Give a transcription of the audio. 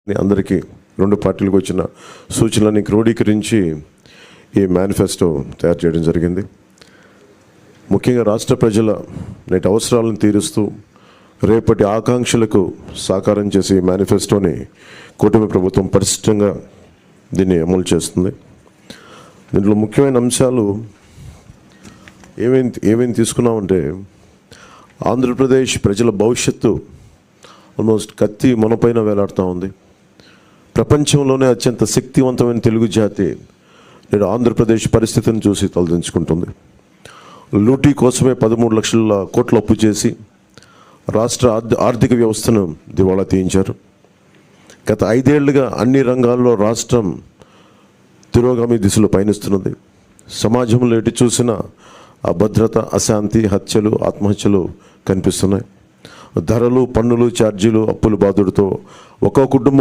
అందరికీ రెండు పార్టీలకు వచ్చిన సూచనలని క్రోడీకరించి ఈ మేనిఫెస్టో తయారు చేయడం జరిగింది. ముఖ్యంగా రాష్ట్ర ప్రజల నేటి అవసరాలను తీరుస్తూ రేపటి ఆకాంక్షలకు సాకారం చేసే ఈ మేనిఫెస్టోని కూటమి ప్రభుత్వం పరిశుభ్రంగా దీన్ని అమలు చేస్తుంది. దీంట్లో ముఖ్యమైన అంశాలు ఏమేమి తీసుకున్నామంటే, ఆంధ్రప్రదేశ్ ప్రజల భవిష్యత్తు ఆల్మోస్ట్ కత్తి మనపైన వేలాడుతూ ఉంది. ప్రపంచంలోనే అత్యంత శక్తివంతమైన తెలుగు జాతి నేడు ఆంధ్రప్రదేశ్ పరిస్థితిని చూసి తలదించుకుంటుంది. లూటీ కోసమే 13 లక్షల కోట్లు అప్పు చేసి రాష్ట్ర ఆర్థిక వ్యవస్థను దివాళా తీయించారు. గత 5 ఏళ్లుగా అన్ని రంగాల్లో రాష్ట్రం తిరోగామి దిశలో పయనిస్తున్నది. సమాజంలో ఎటు చూసినా అభద్రత, అశాంతి, హత్యలు, ఆత్మహత్యలు కనిపిస్తున్నాయి. ధరలు, పన్నులు, ఛార్జీలు, అప్పుల బాధుడితో ఒక్కో కుటుంబం